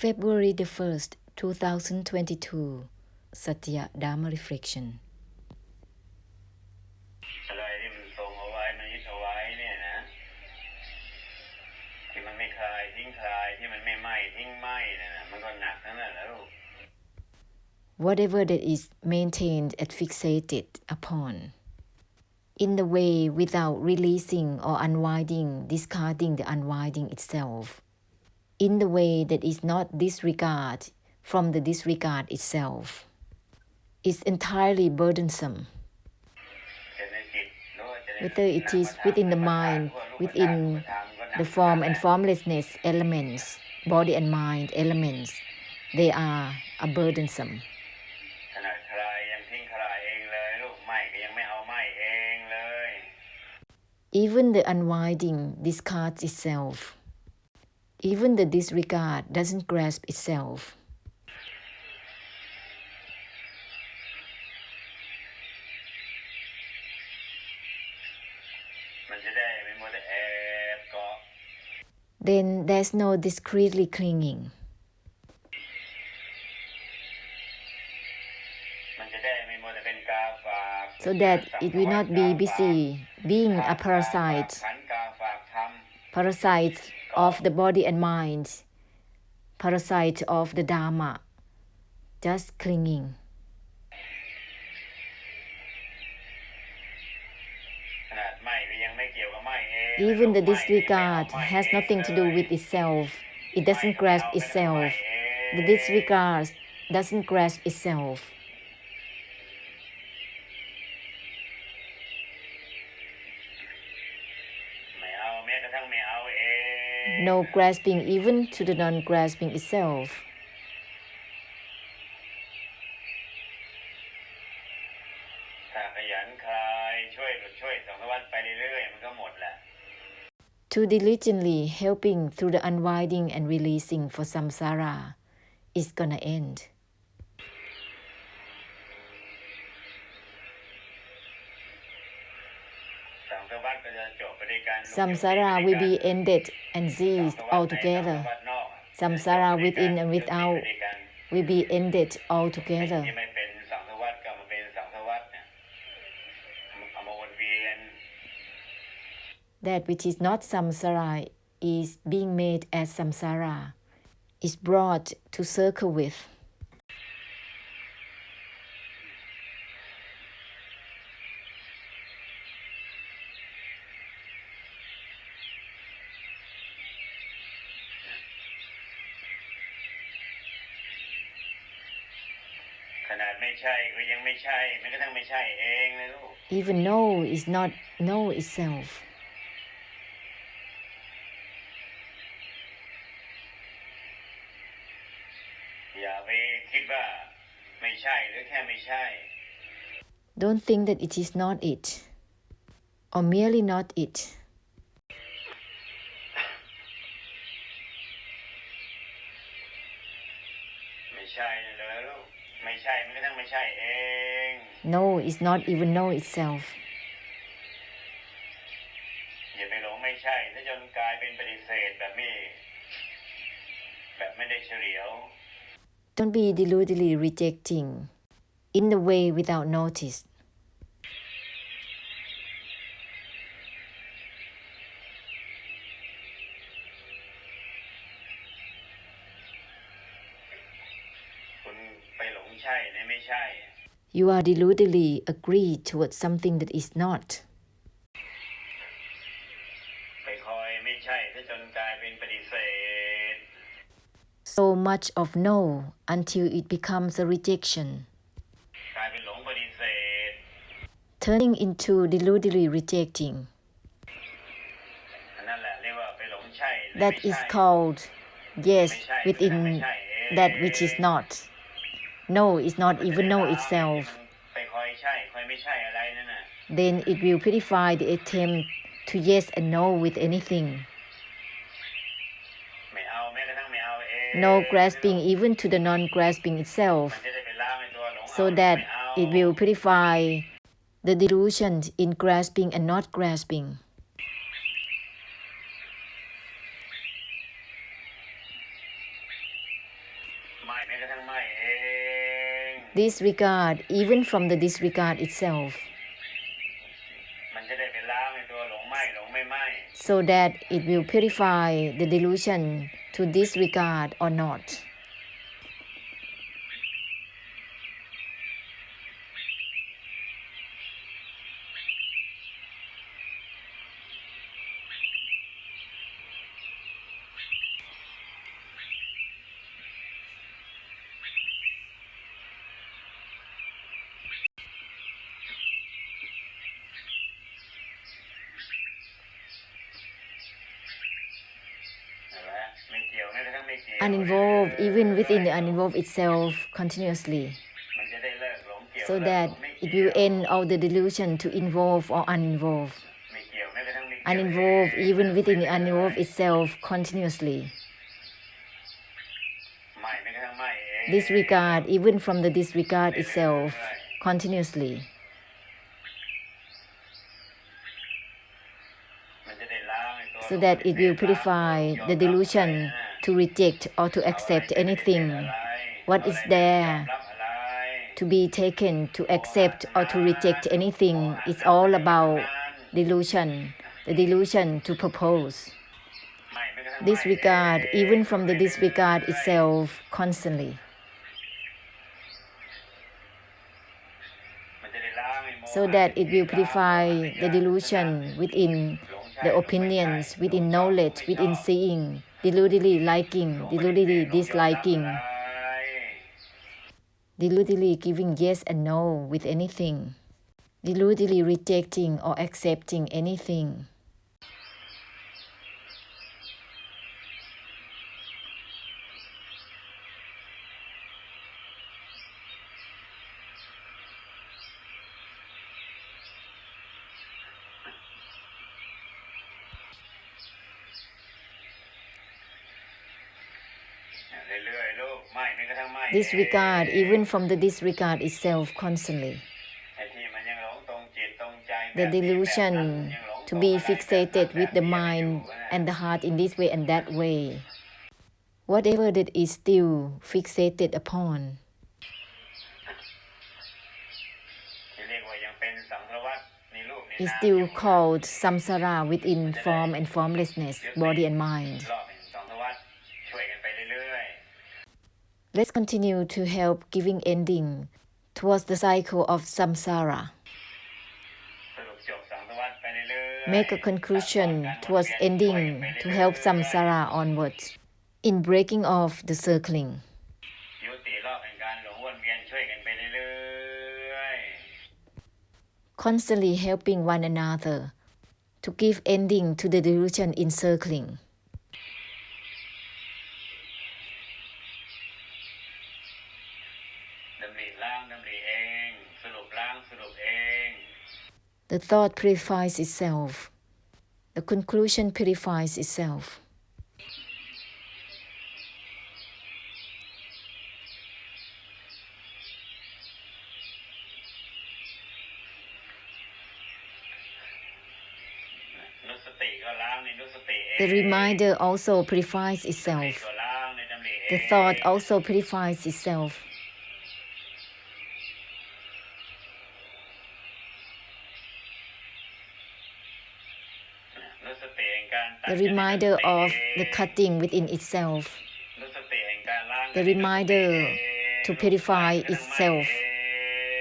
February the 1st, 2022 Satya Dharma Reflection อะไรที่มันทรงเอาไว้มันยึดเอาไว้เนี่ยนะที่มันไม่คลายทิ้งคลายที่มันไม่ไหม้ทิ้งไหม้เนี่ยนะมันก็หนักทั้งนั้นแหละลูก Whatever that is maintained and fixated upon in the way without releasing or unwinding, discarding the unwinding itself, in the way that is not disregard from the disregard itself, is entirely burdensome. Whether it is within the mind, within the form and formlessness elements, body and mind elements, they are a burdensome. ขนาดคลายยังทิ้งคลายเองเลยลูกไหม้ก็ยังไม่เอาไหม้เองเลย Even the unwinding discards itself. Even the disregard doesn't grasp itself. มันจะได้ไม่มัวแต่แอบเกาะ Then there's no discreetly clinging. มันจะได้ไม่มัวแต่เป็นกาฝาก So that it will not be busy being a parasite, ขันกาฝากท parasite of the body and mind, parasite of the Dharma, just clinging. ขนาดไหม้ก็ยังไม่เกี่ยวกับไหม้เอง Even the disregard has nothing to do with itself. It doesn't grasp itself. The disregard doesn't grasp itself. ไม่เอาแม้กระทั่งไม่เอาเอง No grasping even to the non-grasping itself. ถ้าขยันคลายช่วยสังสารวัฏไปเรื่อยๆมันก็หมดแหละ To diligently helping through the unwinding and releasing for samsara is gonna end. สังสารวัฏก็จะจบไปด้วยกัน Samsara will be ended and ceased altogether. Samsara within and without will be ended altogether. ที่ไม่เป็นสังสารวัฏก็มาเป็นสังสารวัฏเนี่ยเอามาวนเวียน That which is not samsara is being made as samsara, is brought to circle with. ขนาดไม่ใช่ก็ยังไม่ใช่แม้กระทั่งไม่ใช่เองเลยลูก Even no is not no itself. อย่าไปคิดว่าไม่ใช่หรือแค่ไม่ใช่ Don't think that it is not it, or merely not it. ไม่ใช่เลยลูกไม่ใช่แม้กระทั่งไม่ใช่เอง No is not even no itself. อย่าไปหลงไม่ใช่ถ้าจนกลายเป็นปฏิเสธแบบนี้แบบไม่ได้เฉลียว Don't be deludedly rejecting in the way without notice. คุณไปหลงใช่ในไม่ใช่ You are deludedly agreed towards something that is not. ไปคอยไม่ใช่ถ้าจนกลายเป็นปฏิเสธ So much of no until it becomes a rejection, กลายเป็นหลงปฏิเสธ turning into deludedly rejecting. นั่นแหละเรียกว่าไปหลงใช่ That is called yes within that which is not. No is not even no itself. ไปคอยใช่คอยไม่ใช่อะไรนั่นน่ะ Then it will purify the attempt to yes and no with anything. ไม่เอาแม้กระทั่งไม่เอาเอง No grasping even to the non-grasping มัน itself, จะได้ไปล้างในตัวหลง so that it will purify the delusion in grasping and not grasping. ไม่แม้กระทั่งไม่เอง disregard even from the disregard itself, มันจะได้ไปล้างในตัวหลงไม่ไหม้ so that it will purify the delusion to disregard or not. Uninvolved even within the uninvolved itself continuously, มันจะได้เลิกหลงเกี่ยว so that it will end all the delusion to involve or uninvolve. ไม่เกี่ยวแม้กระทั่งไม่เกี่ยว Uninvolved even within the uninvolved itself continuously. ไม่แม้กระทั่งไม่เอง Disregard even from the disregard itself continuously, มันจะได้ล้างในตัว so that it will purify the delusion to reject or to accept anything what is there to be taken, to accept or to reject anything. It's all about delusion, the delusion to propose. Disregard even from the disregard itself constantly, มันจะได้ล้างไอ้โมหะ so that it will purify the delusion within the opinions, within knowledge, within seeing, deludedly liking, deludedly disliking, deludedly giving yes and no with anything, deludedly rejecting or accepting anything. Disregard even from the disregard itself constantly. The delusion to be fixated with the mind and the heart in this way and that way. Whatever that is still fixated upon is still called samsara within form and formlessness, body and mind. Let's continue to help giving ending towards the cycle of samsara. Make a conclusion towards ending to help samsara onwards in breaking off the circling. Constantly helping one another to give ending to the delusion in circling. The thought purifies itself. The conclusion purifies itself. The reminder also purifies itself. The thought also purifies itself. The reminder of the cutting within itself. The reminder to purify itself.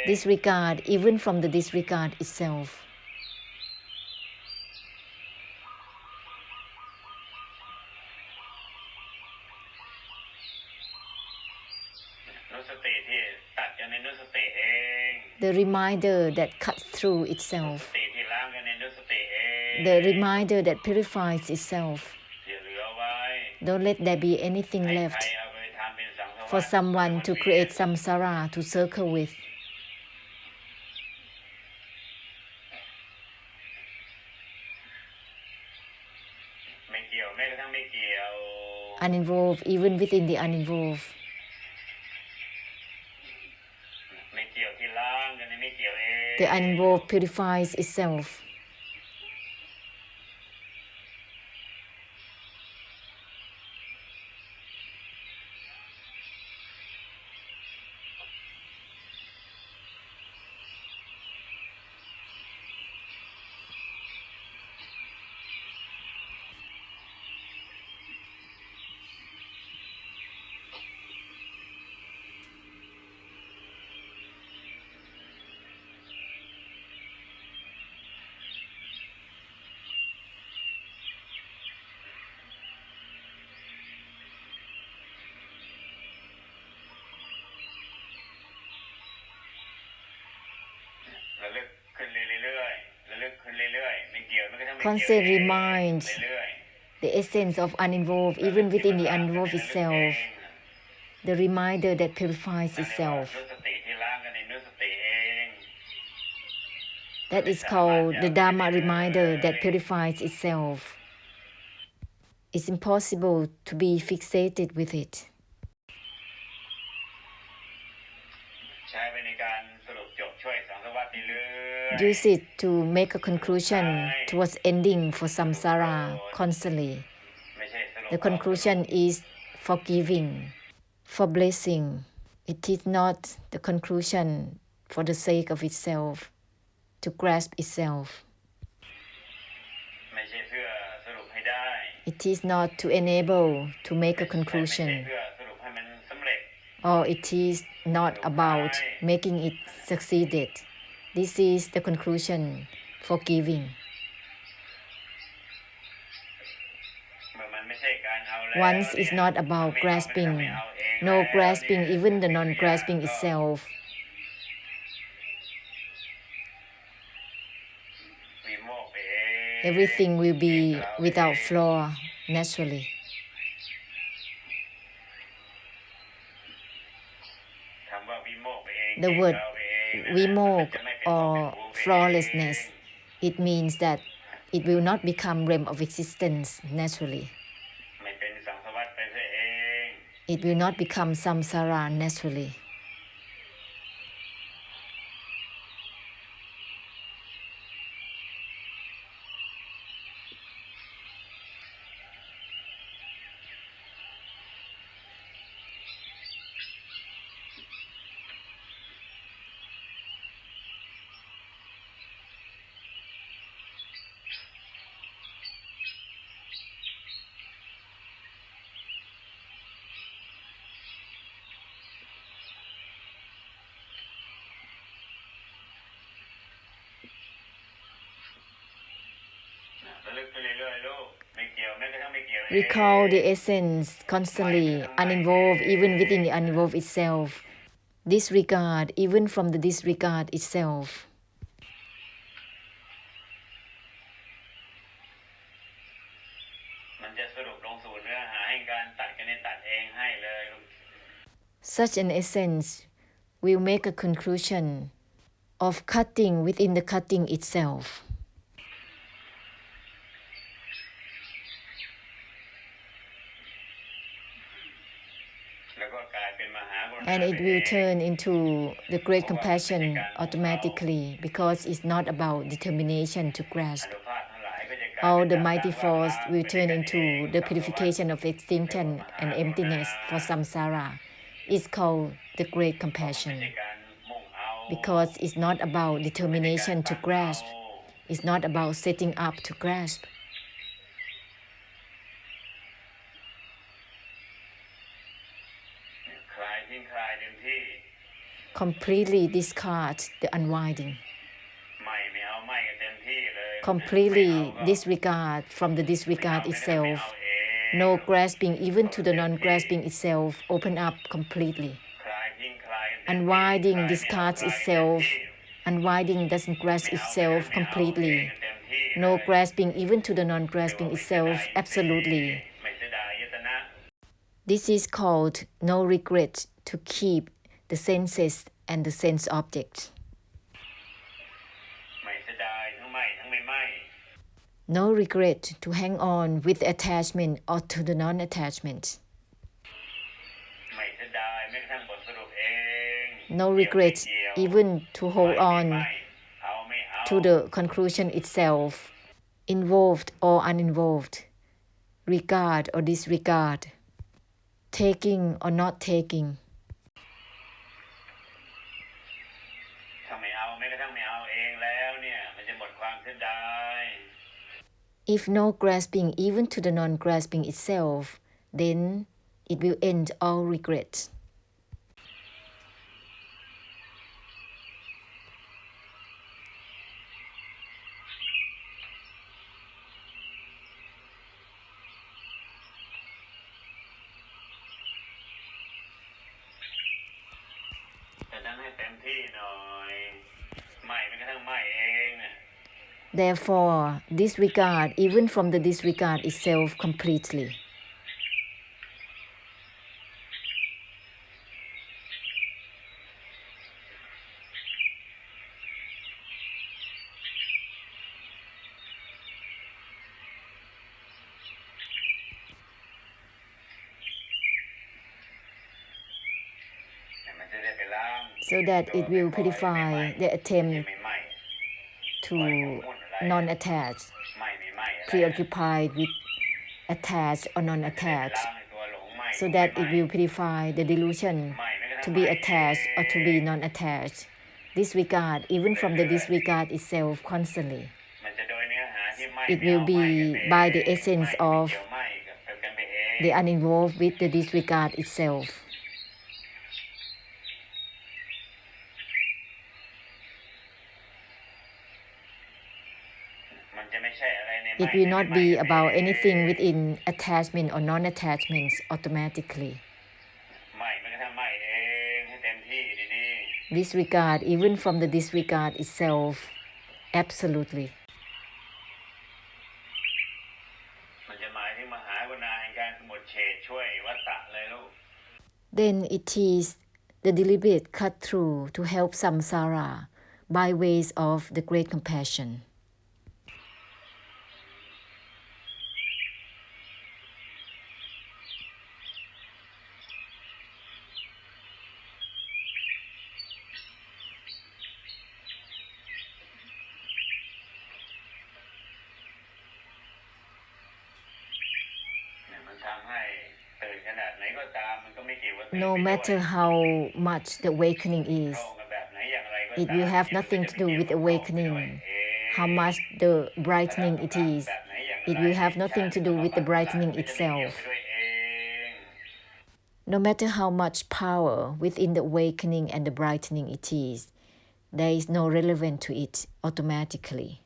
Disregard even from the disregard itself. The reminder that cuts through itself. The reminder that purifies itself. Don't let there be anything left for someone to create samsara to circle with. Uninvolved even within the uninvolved. The uninvolved purifies itself. Constant remind the essence of uninvolved even within the uninvolved itself, the reminder that purifies itself. That is called the Dharma reminder that purifies itself. It's impossible to be fixated with it. Use it to make a conclusion towards ending for samsara constantly. The conclusion is forgiving, for blessing. It is not the conclusion for the sake of itself, to grasp itself. It is not to enable to make a conclusion, or it is not about making it succeeded. This is the conclusion for giving. Once is not about grasping, no grasping even the non-grasping itself. Everything will be without flaw naturally. The word vimok or flawlessness, it means that it will not become realm of existence naturally. It will not become samsara naturally. Recall the essence constantly, uninvolved even within the uninvolved itself. Disregard even from the disregard itself. Such an essence will make a conclusion of cutting within the cutting itself. And it will turn into the great compassion automatically, because it's not about determination to grasp. All the mighty force will turn into the purification of extinction and emptiness for samsara. It's called the great compassion, because it's not about determination to grasp. It's not about setting up to grasp. Completely discard the unwinding. Completely disregard from the disregard itself. No grasping even to the non-grasping itself. Open up completely. Unwinding discards itself. Unwinding doesn't grasp itself completely. No grasping even to the non-grasping itself absolutely. This is called no regret to keep the senses and the sense objects. No regret to hang on with attachment or to the non-attachment. No regret even to hold on to the conclusion itself, involved or uninvolved, regard or disregard, taking or not taking. If no grasping even to the non-grasping itself, then it will end all regrets. Therefore, disregard even from the disregard itself completely. So that it will purify the attempt to non-attach, preoccupied with attached or non-attached, so that it will purify the delusion to be attached or to be non-attached. Disregard even from the disregard itself constantly. It will be by the essence of the uninvolved with the disregard itself. It will not be about anything within attachment or non-attachments automatically. Disregard even from the disregard itself, absolutely. Then it is the deliberate cut through to help samsara by ways of the great compassion. No matter how much the awakening is, it will have nothing to do with awakening. How much the brightening it is, it will have nothing to do with the brightening itself. No matter how much power within the awakening and the brightening it is, there is no relevance to it automatically.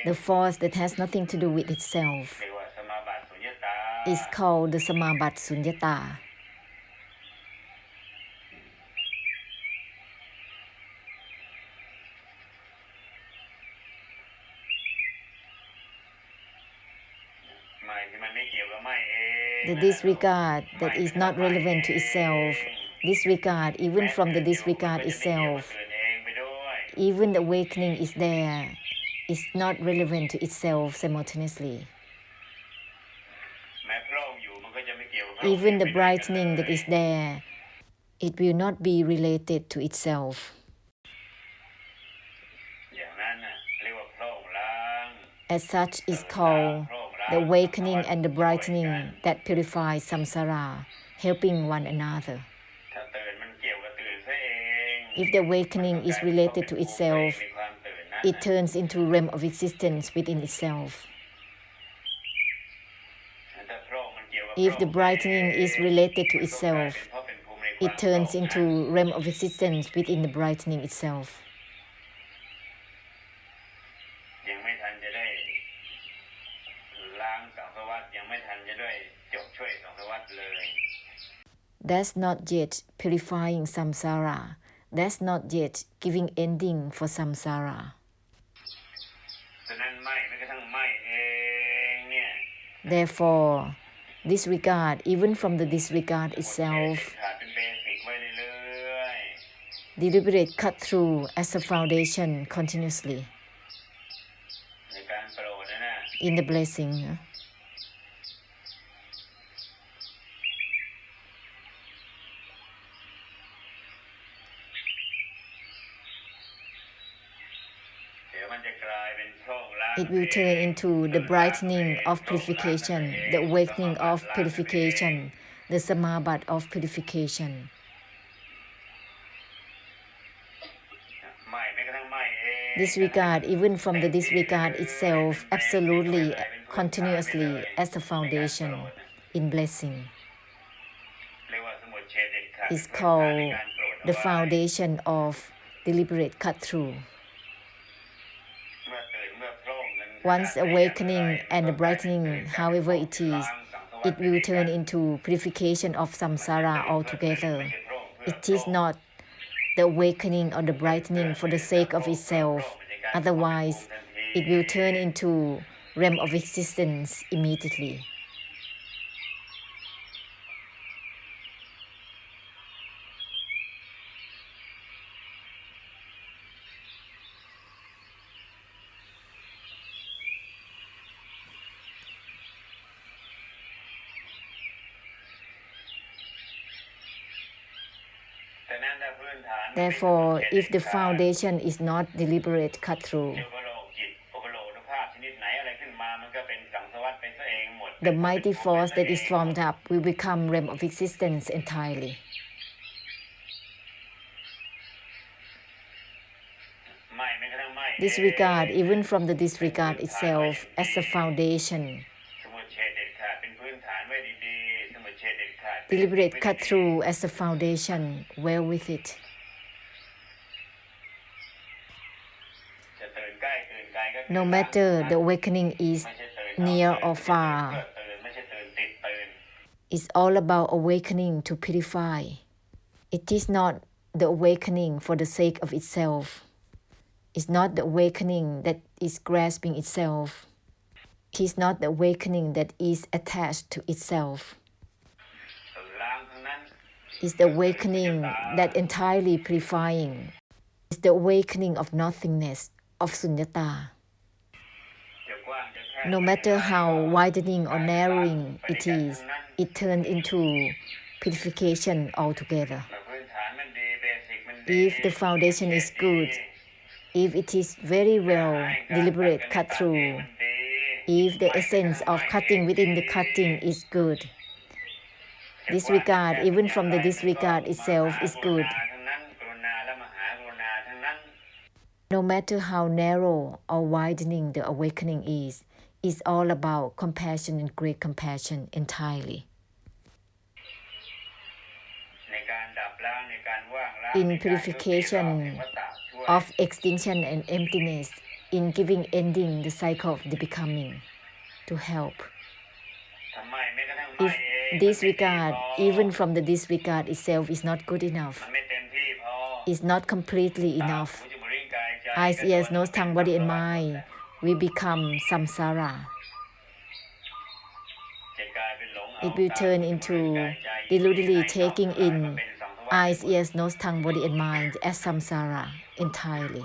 The force that has nothing to do with itself is called the samabat sunyata. The disregard that is not relevant to itself, disregard even from the disregard itself, even the awakening is there, is not relevant to itself simultaneously. Even the brightening that is there, it will not be related to itself. As such is called the awakening and the brightening that purifies samsara, helping one another. If the awakening is related to itself, it turns into realm of existence within itself. If the brightening is related to itself, it turns into realm of existence within the brightening itself. That's not yet purifying samsara. That's not yet giving ending for samsara. Therefore, disregard even from the disregard itself, deliberate cut through as a foundation continuously in the blessing. It will turn into the brightening of purification, the awakening of purification, the samabat of purification. Disregard even from the disregard itself, absolutely, continuously as a foundation in blessing, is called the foundation of deliberate cut through. Once awakening and the brightening, however it is, it will turn into purification of samsara altogether. It is not the awakening or the brightening for the sake of itself. Otherwise, it will turn into realm of existence immediately. Therefore, if the foundation is not deliberate cut through, the mighty force that is formed up will become realm of existence entirely. Disregard, even from the disregard itself as a foundation. Deliberate cut through as a foundation, well with it. No matter the awakening is near or far, it's all about awakening to purify. It is not the awakening for the sake of itself. It's not the awakening that is grasping itself. It is not the awakening that is attached to itself. It's the awakening that entirely purifying. It's the awakening of nothingness, of sunyata. No matter how widening or narrowing it is, it turns into purification altogether. If the foundation is good, if it is very well deliberate cut through, if the essence of cutting within the cutting is good, disregard, even from the disregard itself, is good. No matter how narrow or widening the awakening is, it's all about compassion and great compassion entirely. In purification of extinction and emptiness, in giving ending the cycle of the becoming, to help. If disregard, even from the disregard itself, is not good enough, is not completely enough, eyes, ears, nose, tongue, body, and mind, we become samsara. It will turn into deludedly taking in eyes, ears, nose, tongue, body, and mind as samsara entirely.